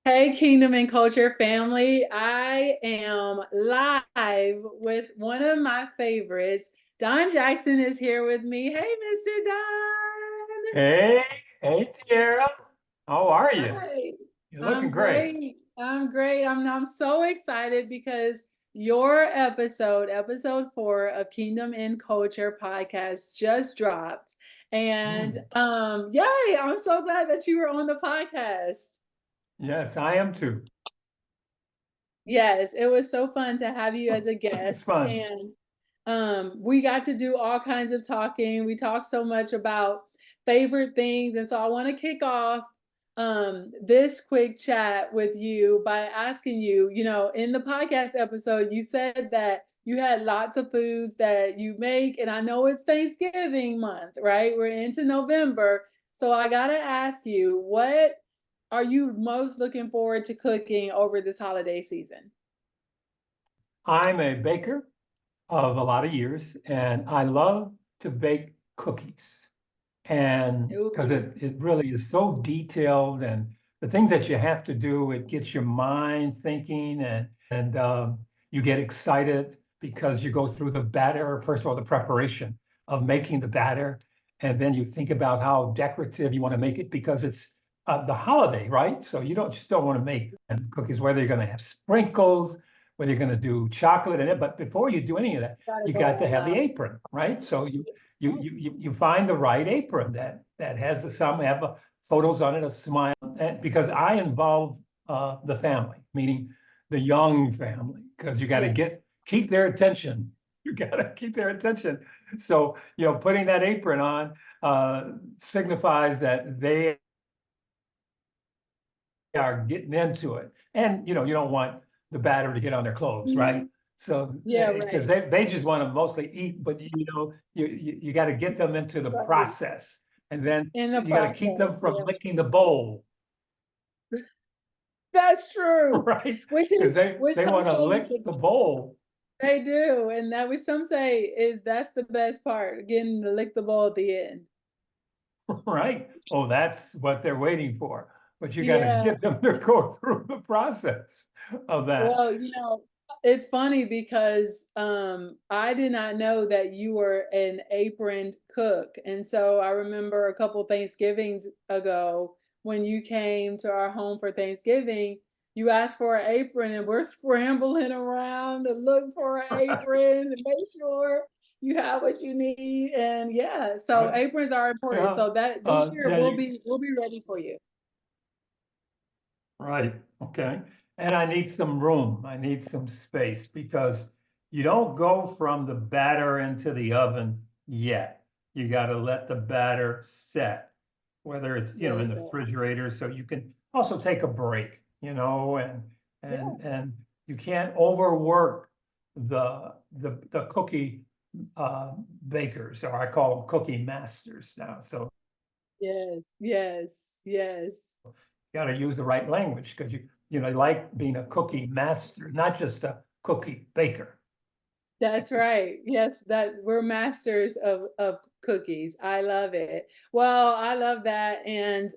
Hey, Kingdom and Culture family. I am live with one of my favorites. Don Jackson is here with me. Hey, Mr. Don. Hey, hey, Tiara. How are you? Hi. You're looking I'm great. great. I'm great. I'm so excited because your episode 4 of Kingdom and Culture podcast just dropped. And Hmm. yay, I'm so glad that you were on the podcast. Yes, I am too. Yes, it was so fun to have you as a It's guest. fun. And we got to do all kinds of talking. We talked so much about favorite things. And so I want to kick off this quick chat with you by asking you, in the podcast episode, you said that you had lots of foods that you make. And I know it's Thanksgiving month, right? We're into November. So I got to ask you, what are you most looking forward to cooking over this holiday season? I'm a baker of a lot of years, and I love to bake cookies. And because Ooh, it really is so detailed and the things that you have to do, it gets your mind thinking and you get excited because you go through the batter, first of all, the preparation of making the batter, and then you think about how decorative you want to make it because it's the holiday, right? So you don't just don't want to make cookies, whether you're going to have sprinkles, whether you're going to do chocolate in it, but before you do any of that, gotta you go got to all have the out. apron, right? So you find the right apron that has some have photos on it, a smile, and because I involve the family, meaning the young family, because you got to Yes, keep their attention. You got to keep their attention. So putting that apron on signifies that they are getting into it, and you don't want the batter to get on their clothes, right? So yeah, because right, they just want to mostly eat, but you got to get them into the right. process, and then In the you got to keep process, them from yeah. licking the bowl, That's true. right? Which Because is they which they some want to say is lick the bowl, they do, and that which some say is that's the best part, getting to lick the bowl at the end. right? Oh, that's what they're waiting for. But you got to Yeah. get them to go through the process of that. Well, it's funny because I did not know that you were an aproned cook. And so I remember a couple Thanksgivings ago when you came to our home for Thanksgiving, you asked for an apron and we're scrambling around to look for an apron and make sure you have what you need. And yeah, so Right? aprons are important. Yeah. So that this year Yeah. we'll be ready for you. Right. Okay. And I need some room. I need some space because you don't go from the batter into the oven yet. You got to let the batter set, whether it's, in Yes. the refrigerator, so you can also take a break, and Yeah. and you can't overwork the cookie bakers, or I call them cookie masters now. So Yes. Yes. Yes. got to use the right language because like being a cookie master, not just a cookie baker. That's right. Yes, that we're masters of cookies. I love it. Well, I love that. And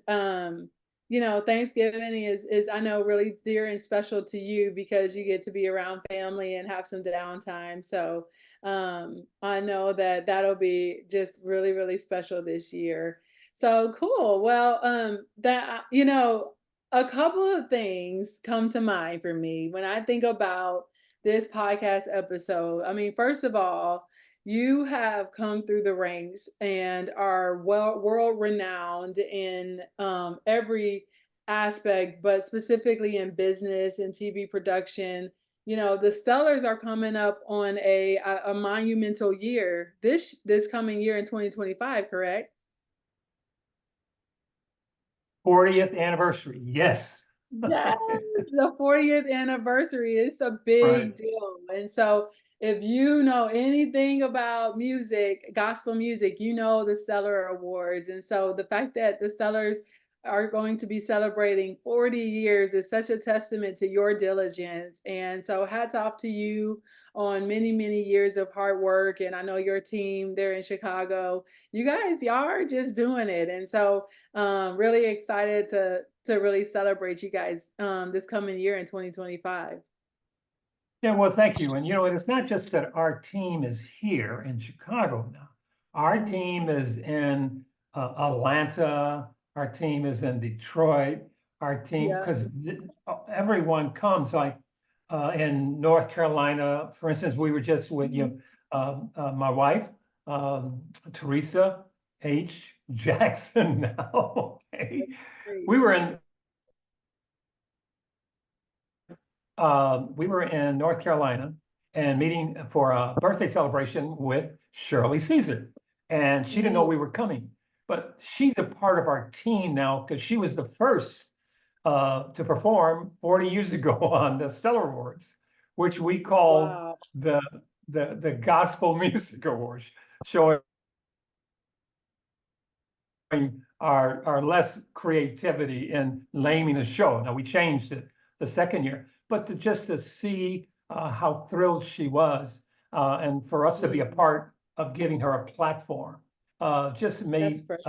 Thanksgiving is I know really dear and special to you because you get to be around family and have some downtime. So I know that that'll be just really, really special this year. So cool. Well, a couple of things come to mind for me when I think about this podcast episode. I mean, first of all, you have come through the ranks and are world renowned in every aspect, but specifically in business and TV production. The Stellars are coming up on a monumental year this coming year in 2025, correct? 40th anniversary. Yes. Yes, the 40th anniversary. It's a Right. big deal. And so if you know anything about music, gospel music, you know the Stellar Awards. And so the fact that the Stellars are going to be celebrating 40 years is such a testament to your diligence. And so hats off to you on many, many years of hard work. And I know your team there in Chicago, you guys, y'all are just doing it. And so really excited to really celebrate you guys this coming year in 2025. Yeah, well, thank you. And it's not just that our team is here in Chicago now. Our Mhm. team is in Atlanta. Our team is in Detroit. Our team, Yeah. because everyone comes, like in North Carolina, for instance, we were just with Mhm. my wife, um, Teresa H. Jackson. Now, okay, Great. we were in we were in North Carolina and meeting for a birthday celebration with Shirley Caesar. And she didn't know Mhm. we were coming, but she's a part of our team now because she was the first to perform 40 years ago on the Stellar Awards, which we called Wow. the the Gospel Music Awards, showing our less creativity in naming a show. Now we changed it the second year, but to see how thrilled she was, and for us to be a Mhm. part of giving her a platform, just That's made precious.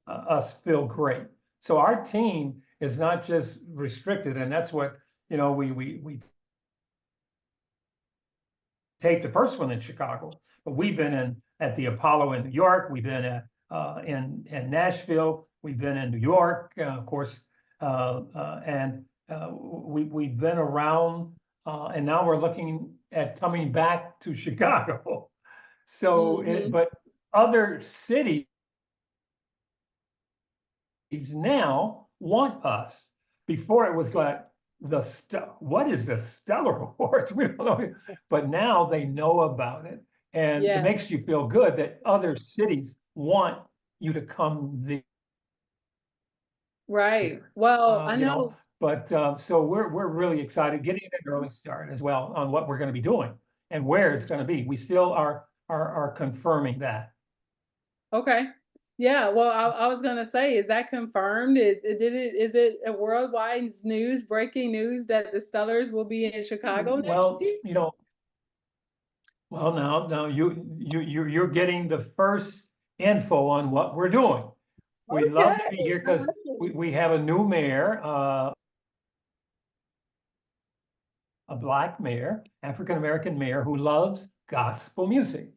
us feel great. So our team is not just restricted, and that's what we taped the first one in Chicago, but we've been in at the Apollo in New York. We've been at in Nashville. We've been in New York, of course, and we've been around, and now we're looking at coming back to Chicago. Mhm. But other cities now want us. Before it was Yeah. like what is the Stellar Awards? We don't know, but now they know about it, and it Yeah. makes you feel good that other cities want you to come Right. there. Well, Uh, I you know, know. but so we're really excited, getting an early start as well on what we're going to be doing and where it's Mhm. going to be. We still are confirming that. Okay. Yeah, well, I was gonna say, is that confirmed? Is it a worldwide news, breaking news that the Stellars will be in Chicago next Well, year? now you're getting the first info on what we're doing. We love to Okay. be here because Awesome. we have a new mayor, a Black mayor, African American mayor who loves gospel music.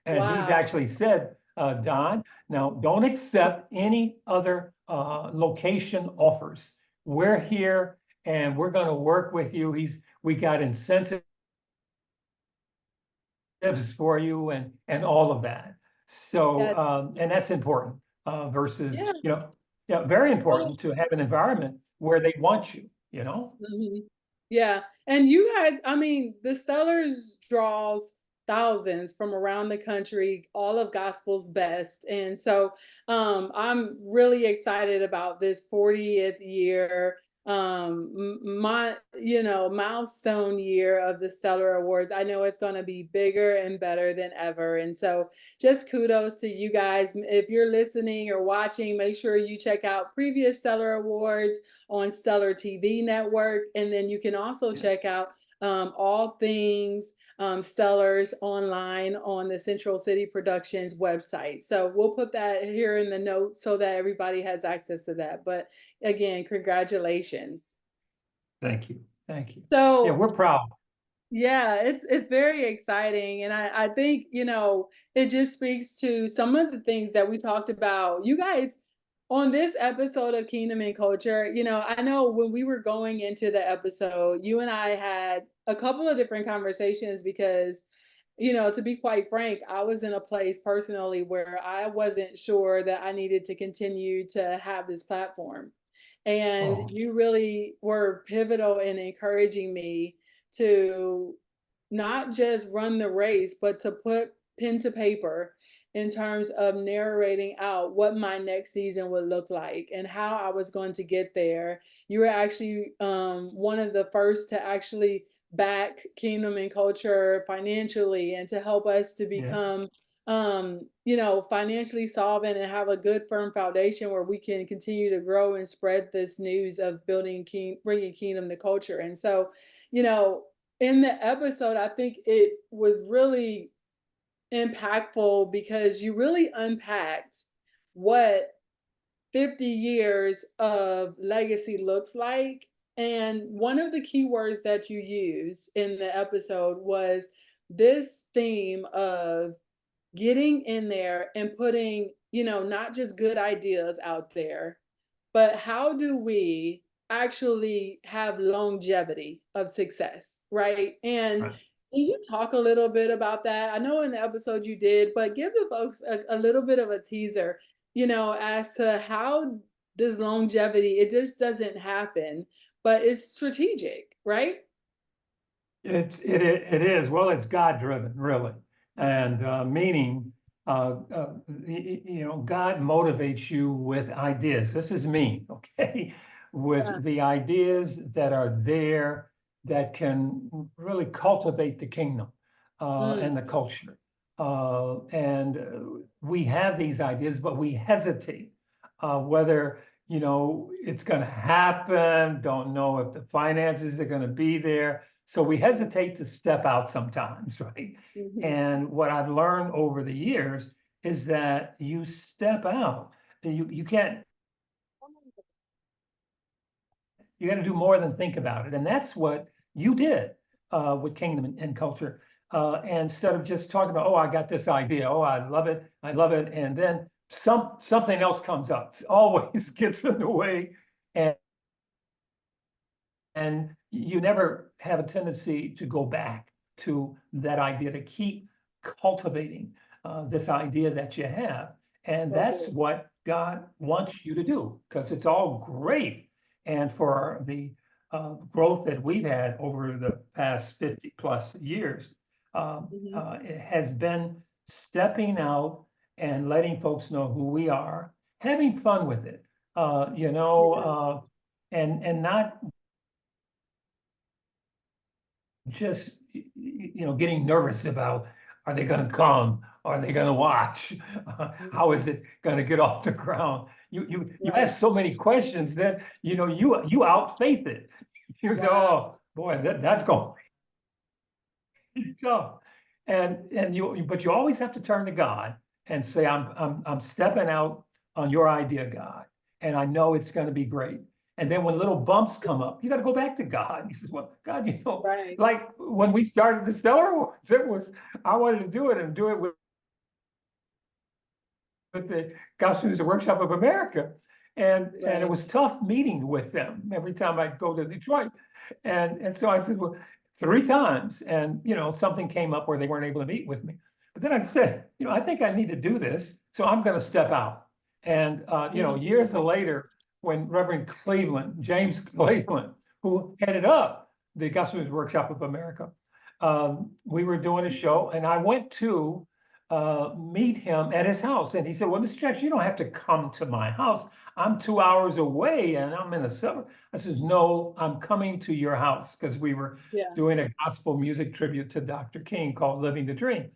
And he's Wow. actually said, Don, now don't accept any other location offers. We're here and we're going to work with you. We got incentives for you and all of that. So That's and that's important versus, yeah. yeah, very Well, important to have an environment where they want you. mhm. Yeah, and you guys, I mean, the Stellars draws thousands from around the country, all of gospel's best, and so, I'm really excited about this 40th year, milestone year of the Stellar Awards. I know it's gonna be bigger and better than ever, and so just kudos to you guys. If you're listening or watching, make sure you check out previous Stellar Awards on Stellar TV Network. And then you can also Yes. check out all things Stellars online on the Central City Productions website. So we'll put that here in the notes so that everybody has access to that. But again, congratulations. Thank you. Thank you. Yeah, So we're proud. yeah, it's very exciting, and I think, it just speaks to some of the things that we talked about. You guys, on this episode of Kingdom and Culture, I know when we were going into the episode, you and I had a couple of different conversations because, to be quite frank, I was in a place personally where I wasn't sure that I needed to continue to have this platform. And Oh, you really were pivotal in encouraging me to not just run the race, but to put pen to paper in terms of narrating out what my next season would look like and how I was going to get there. You were actually one of the first to actually back Kingdom and Culture financially and to help us to yes. become you know, financially solvent and have a good firm foundation where we can continue to grow and spread this news of bringing kingdom to culture. And so, you know, in the episode, I think it was really impactful because you really unpacked what 50 years of legacy looks like. And one of the key words that you used in the episode was this theme of getting in there and putting, you know, not just good ideas out there, but how do we actually have longevity of success, right? And Right. can you talk a little bit about that? I know in the episode you did, but give the folks a little bit of a teaser, you know, as to how does longevity, it just doesn't happen, but it's strategic, right? It is. Well, it's God driven, really. And meaning, you know, God motivates you with ideas. This is me, okay? Yeah. With the ideas that are there that can really cultivate the kingdom Mm, and the culture. And we have these ideas, but we hesitate whether, you know, it's going to happen, don't know if the finances are going to be there. So we hesitate to step out sometimes, right? mhm. And what I've learned over the years is that you step out. You can't, you got to do more than think about it. And that's what you did with Kingdom and Culture. And instead of just talking about, oh, I got this idea, oh, I love it, and then something else comes up, it always gets in the way, and you never have a tendency to go back to that idea, to keep cultivating this idea that you have. And So that's good. what God wants you to do, because it's all great. And for the growth that we've had over the past 50 plus years, Mhm. it has been stepping out and letting folks know who we are, having fun with it, you know, Yeah. and not just you know, getting nervous about, are they going to come, are they going to watch, how is Mhm. it going to get off the ground? You Right. ask so many questions that you know you outfaith it. You say, Wow. oh boy, that's going to be tough. And you, but you always have to turn to God and say, I'm stepping out on your idea, God, and I know it's going to be great. And then when little bumps come up, you got to go back to God. He says, well, God, you know, Right. like when we started the Stellar Awards, it was, I wanted to do it and do it with the Gospel Music Workshop of America. And it Right. was tough meeting with them every time I go to Detroit. And so I said, well, 3 times. And, you know, something came up where they weren't able to meet with me. But then I said, you know, I think I need to do this. So I'm going to step out. And, you know, Mhm. years later, when Reverend Cleveland, James Cleveland, who headed up the Gospel Music Workshop of America, we were doing a show and I went to meet him at his house. And he said, well, Mr. Jackson, you don't have to come to my house. I'm 2 hours away and I'm in a suburb. I says, no, I'm coming to your house, because we were Yeah. doing a gospel music tribute to Dr. King called Living the Dream.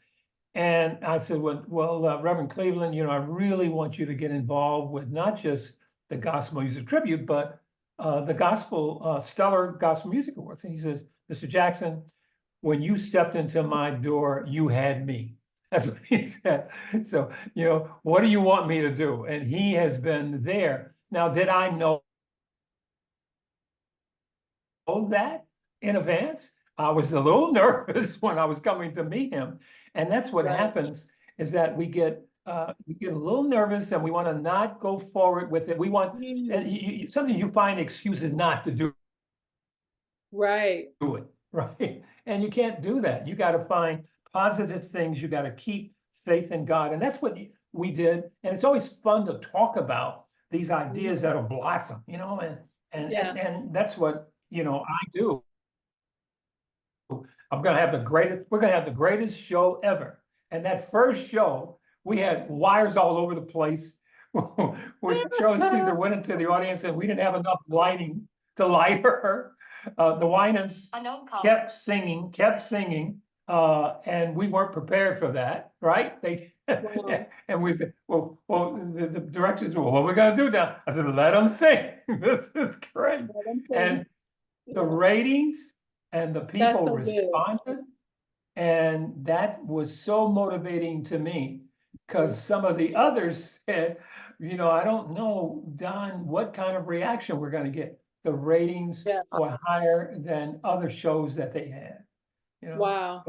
And I said, Reverend Cleveland, you know, I really want you to get involved with not just the gospel music tribute, but the Stellar Gospel Music Awards. And he says, Mr. Jackson, when you stepped into my door, you had me. That's what he said. So, you know, what do you want me to do? And he has been there. Now, did I know that in advance? I was a little nervous when I was coming to meet him. And that's what Right. happens, is that we get a little nervous and we want to not go forward with it. We want, and Mm. something you find excuses not to do Right. it, right? And you can't do that. You got to find positive things. You got to keep faith in God. And that's what we did. And it's always fun to talk about these ideas Mhm. that'll blossom, you know, Yeah. and that's what, you know, I do. I'm gonna have the greatest, we're gonna have the greatest show ever. And that first show, we had wires all over the place. When Shirley Caesar went into the audience and we didn't have enough lighting to light her, the Winans kept singing, and we weren't prepared for that, right? Wow. And we said, well, the director said, well, what are we gonna do now? I said, let them sing. This is great. Let 'em sing. And the Yeah. ratings and the That's people so good. responded. And that was so motivating to me because some of the others said, I don't know, Don, what kind of reaction we're going to get. The ratings Yeah. were higher than other shows that they had, you know. Wow.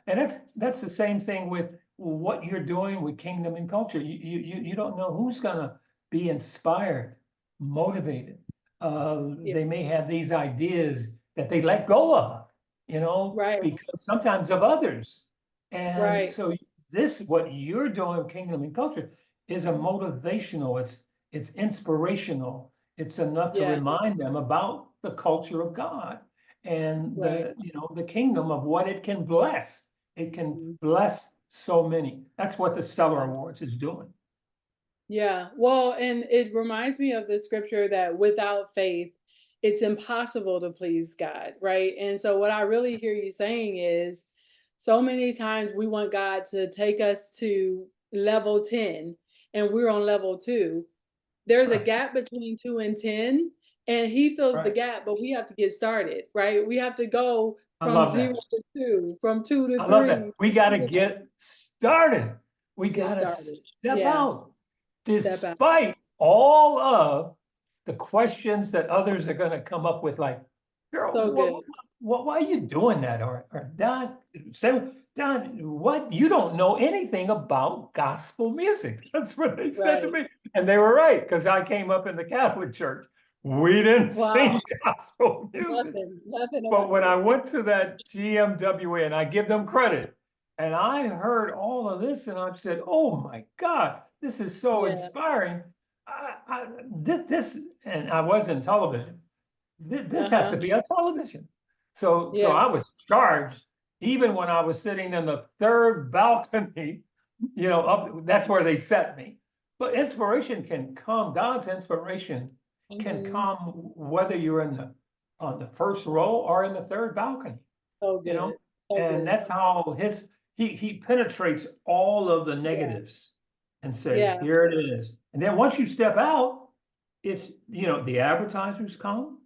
And that's the same thing with what you're doing with Kingdom and Culture. You don't know who's gonna be inspired, motivated. Yeah. They may have these ideas that they let go of, Right. because sometimes of others. And Right. so what you're doing with Kingdom and Culture is a motivational, it's inspirational. It's enough to Yeah. remind them about the culture of God and Right. the kingdom of what it can bless. It can Mhm. bless so many. That's what the Stellar Yeah. Awards is doing. Yeah. Well, and it reminds me of the scripture that without faith, it's impossible to please God, right? And so what I really hear you saying is so many times we want God to take us to level 10 and we're on level 2. There's a Right, gap between 2 and 10 and he fills the right. gap, but we have to get started, right? We have to go I from love 0 that. to 2, from 2 to I love 3, that. We from got 3 to to get started. We get got to started. step Yeah. out, Step out. despite all of the questions that others are going to come up with, like, girl, So good. why are you doing that? Or Don, say, Don, what? You don't know anything about gospel music. That's what they said to Right. me. And they were right, because I came up in the Catholic Church. We didn't Wow. sing gospel music. Nothing But about when I it. went to that GMWA, and I give them credit, and I heard all of this, and I said, "Oh my God, this is so Yeah. inspiring." This, and I was in television. This has to Uh-huh. be on television. So Yeah. I was charged, even when I was sitting in the third balcony, that's where they set me. But inspiration can come, God's inspiration can Mhm. come whether you're on the first row or in the third balcony, So you know? good. So And good. that's how he penetrates all of the Yeah. negatives and say, Yeah. here it is. And then once you step out, the advertisers come,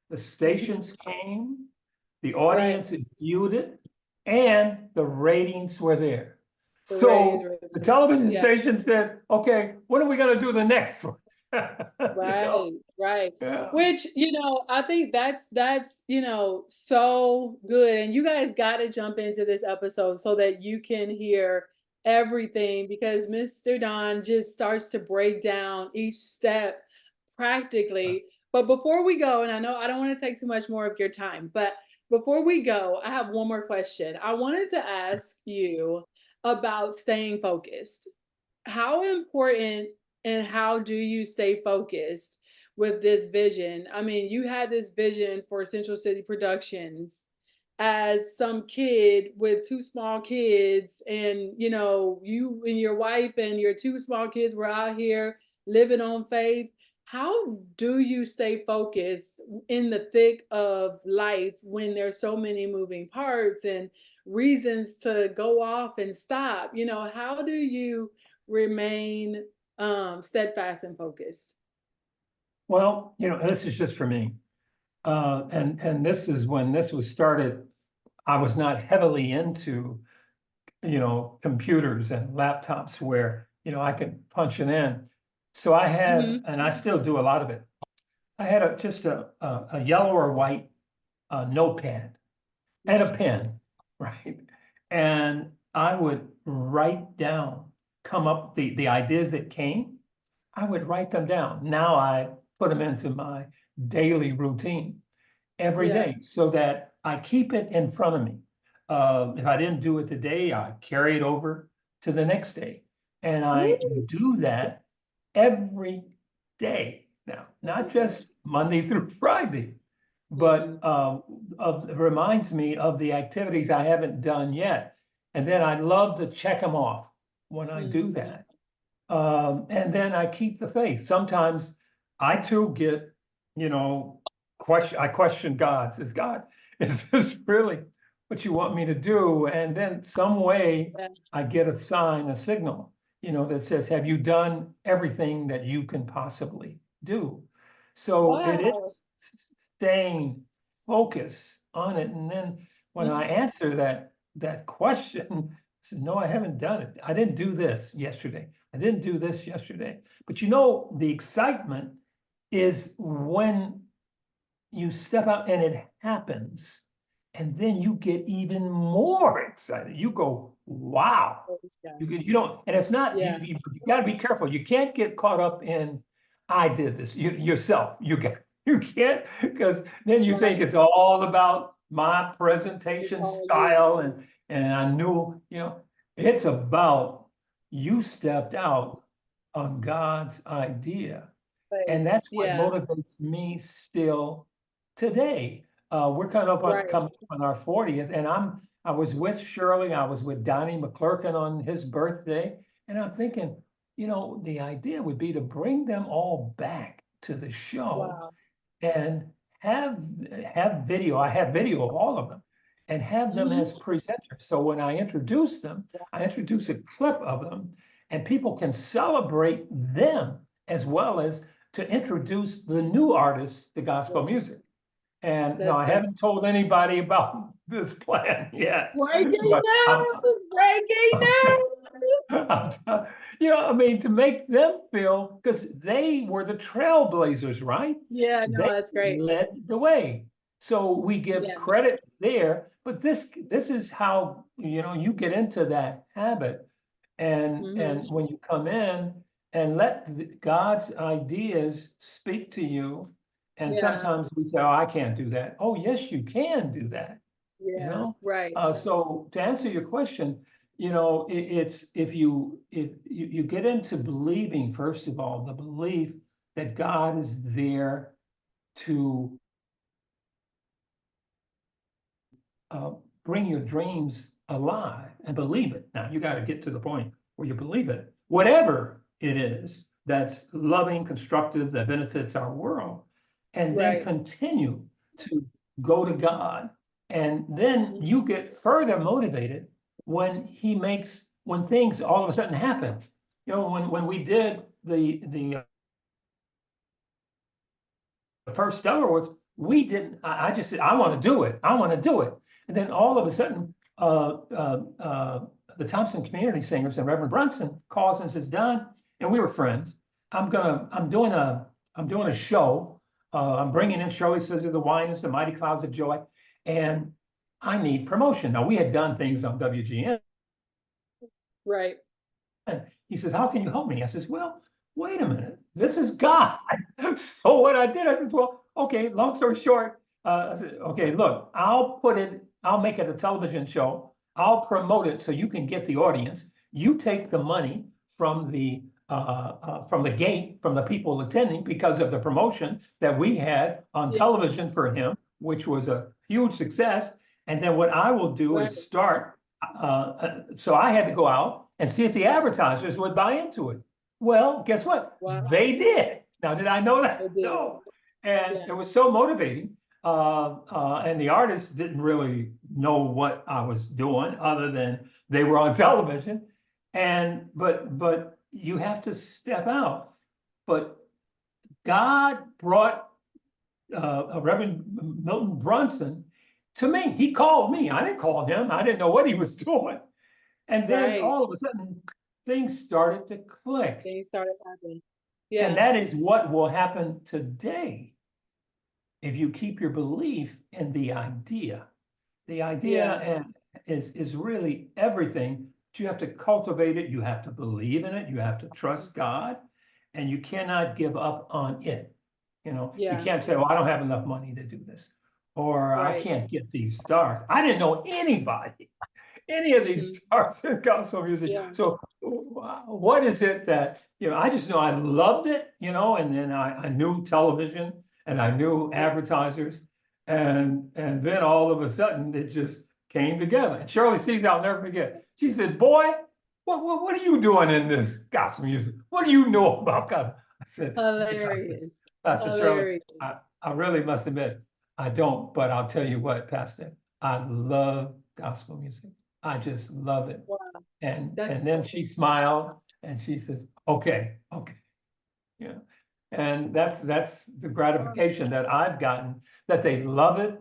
the Mhm. stations came, the Right. audience viewed it, and the ratings were there. The ratings So were the there. television Yeah. station said, okay, when are we going to do the next one? You know? Right, right. Yeah. Which, I think that's, so good. And you guys got to jump into this episode so that you can hear everything because Mr. Don just starts to break down each step practically. But before we go, and I know I don't want to take too much more of your time, but before we go, I have one more question. I wanted to ask you about staying focused. How important and how do you stay focused with this vision? I mean, you had this vision for Central City Productions as some kid with two small kids, and you and your wife and your two small kids were out here living on faith. How do you stay focused in the thick of life when there's so many moving parts and reasons to go off and stop? How do you remain steadfast and focused? Well, this is just for me. And this is when this was started. I was not heavily into, computers and laptops where, I could punch it in. So I had, Hmm. and I still do a lot of it. I had just a yellow or white notepad and a Hmm. pen, right? And I would write down, come up the ideas that came, I would write them down. Now I put them into my daily routine every Yeah. day so that I keep it in front of me. If I didn't do it today, I carry it over to the next day. And I Woo! do that every day now, not Every day. just Monday through Friday, but Hmm. it reminds me of the activities I haven't done yet. And then I love to check them off when I do Hmm. that. And then I keep the faith. Sometimes I too get, you know, I question God. Says God, is this really? what you want me to do. And then some way Yeah. I get a sign, a signal, that says, have you done everything that you can possibly do? So it Wow. is staying focused on it. And then when I Mhm. answer that question, I said, no, I haven't done it. I didn't do this yesterday. I didn't do this yesterday. But the excitement is when you step out and it happens, and then you get even more excited. You go, wow. Praise God. You don't, and it's not, Yeah. you gotta be careful. You can't get caught up in, I did this, yourself. You can't, because then you think Right. it's all about my It's presentation all you. style and I knew, it's about you stepped out on God's idea. Right. And that's what Yeah. motivates me still today. We're kind of Right. coming up on our 40th, and I was with Shirley, I was with Donnie McClurkin on his birthday, and I'm thinking, the idea would be to bring them all back to the show Wow. and have have video. I have video of all of them, and have them Mhm. as presenters. So when I introduce them, I introduce a clip of them, and people can celebrate them as well as to introduce the new artists to gospel music. And no, That's I fantastic. haven't told anybody about this plan yet, Breaking but news! Breaking I'm news! I mean, to make them feel, because they were the trailblazers, right? Yeah, no, They that's great. led the way. So we give Yeah. credit there, but this is how, you get into that habit. And Mhm. when you come in and let God's ideas speak to you, and Yeah. sometimes we say, oh, I can't do that. Oh, yes, you can do that you Yeah. know Right. so to answer your question, it's if you get into believing, first of all, the belief that God is there to uh, bring your dreams alive, and believe it. Now you got to get to the point where you believe it, whatever it is that's loving, constructive, that benefits our world, and then Right. continue to go to God. And then Mhm. you get further motivated when things all of a sudden happen. When we did the first Stellar Awards, we didn't. I just said, I want to do it. I want to do it. And then all of a sudden, the Thompson Community Singers and Reverend Brunson calls and says, Don, and we were friends. I'm doing a show. I'm bringing in Shirley Scissor, the Winans, the Mighty Clouds of Joy, and I need promotion. Now we had done things on WGN. Right. And he says, how can you help me? I says, well, wait a minute. This is God. So what I did, I said, well, okay, long story short, I said, okay, look, I'll make it a television show. I'll promote it so you can get the audience. You take the money from the gate, from the people attending, because of the promotion that we had on Yeah. television for him, which was a huge success. And then what I will do Right. is start so I had to go out and see if the advertisers would buy into it. Well, guess what? Wow. They did. Now, did I know They that? did. No. And Yeah. it was so motivating. And the artists didn't really know what I was doing other than they were on television. But you have to step out. But God brought Reverend Milton Brunson to me. He called me. I didn't call him. I didn't know what he was doing. And then Right. all of a sudden, things started to click. Things started happening. And Yeah. that is what will happen today if you keep your belief in the idea. The idea Yeah. and is really everything. But you have to cultivate it. You have to believe in it. You have to trust God, and you cannot give up on it. You Yeah. can't say, "Well, I don't have enough money to do this," or "I Right. can't get these stars." I didn't know anybody any of these Mhm. stars in gospel music. Yeah. So what is it that, I just know I loved it, and then I knew television and I knew Yeah. advertisers. And then all of a sudden it just came together. And Shirley sees, I'll never forget. She said, boy, what are you doing in this gospel music? What do you know about gospel? I said, Hilarious. Pastor Shirley, Hilarious. I really must admit, I don't, but I'll tell you what, Pastor, I love gospel music. I just love it. Wow, that's And then she smiled and she says, okay, okay. Yeah. And that's the gratification that I've gotten, that they love it.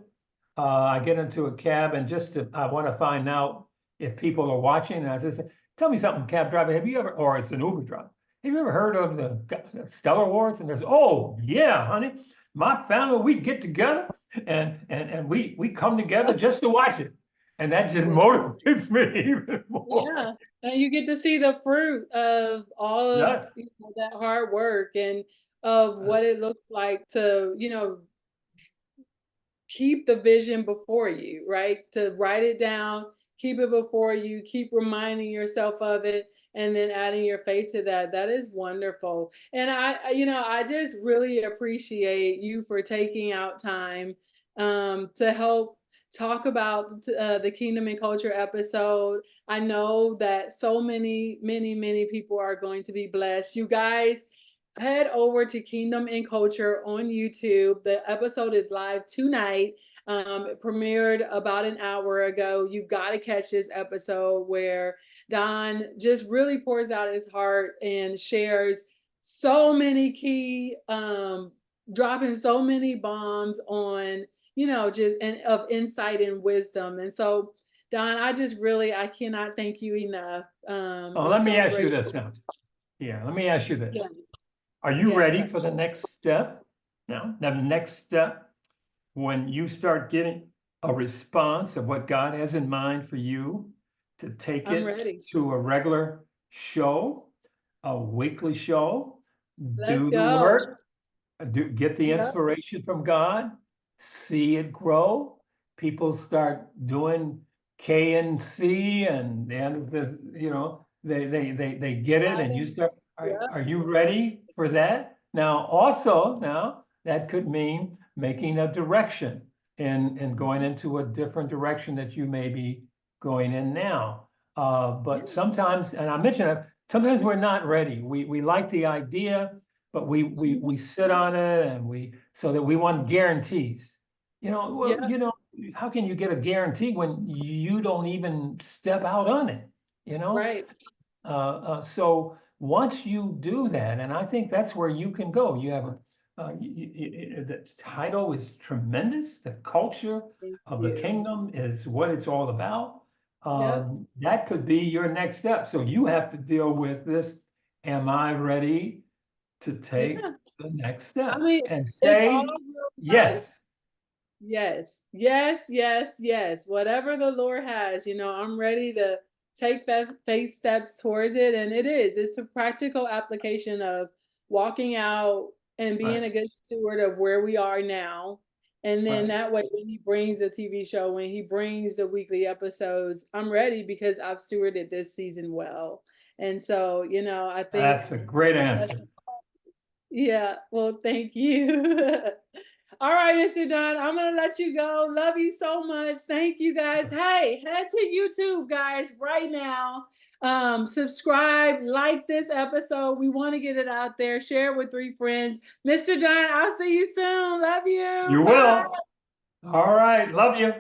I get into a cab and I want to find out if people are watching. And I just say, tell me something, cab driver, have you ever, or it's an Uber driver, have you ever heard of the Stellar Wars? And there's, oh yeah, honey, my family, we get together and we come together just to watch it. And that just yes. motivates me even more. Yeah, and you get to see the fruit of all of, Yeah. that hard work and of what it looks like to, keep the vision before you, right? To write it down, keep it before you, keep reminding yourself of it, and then adding your faith to that. That is wonderful. And I just really appreciate you for taking out time to help talk about the Kingdom and Culture episode. I know that so many people are going to be blessed. You guys, head over to Kingdom and Culture on YouTube. The episode is live tonight. It premiered about an hour ago. You've got to catch this episode where Don just really pours out his heart and shares so many key, dropping so many bombs on, just and of insight and wisdom. And so, Don, I cannot thank you enough. Oh, I'm let me so ask you this grateful. now. Yeah, let me ask you Yeah. this. Are you Yes, ready sir. for the next step? Now, the next step, when you start getting a response of what God has in mind for you, to take I'm it ready. to a regular show, a weekly show, Let's do the go. work, get the Yep. inspiration from God, see it grow. People start doing KNC and then they get it and you Having, start, yep. are you ready for that? Now, also now that could mean making a direction and going into a different direction that you may be going in now. Yeah. But sometimes, and I mentioned that sometimes we're not ready. We like the idea, but we Mhm. sit on it and so that we want guarantees. Well, Yep. how can you get a guarantee when you don't even step out on it? You know, Right. so once you do that, and I think that's where you can go. You have the title is tremendous. The culture Thank of the you. kingdom is what it's all about. Yep. That could be your next step. So you have to deal with this. Am I ready to take Yeah. the next I step mean, and it's all say real life. yes? Yes. Yes, yes, yes. Whatever the Lord has, I'm ready to take faith steps towards it. And it's a practical application of walking out and being Right, a good steward of where we are now. And then right. that way, when he brings a TV show, when he brings the weekly episodes, I'm ready because I've stewarded this season well. And so, I think That's a great that's, answer. yeah, well, thank you. All right, Mr. Don, I'm gonna let you go. Love you so much. Thank you guys. Hey, head to YouTube, guys, right now. Subscribe, like this episode. We want to get it out there. Share it with 3 friends. Mr. Don, I'll see you soon. Love you. You Bye. will. All right. Love you.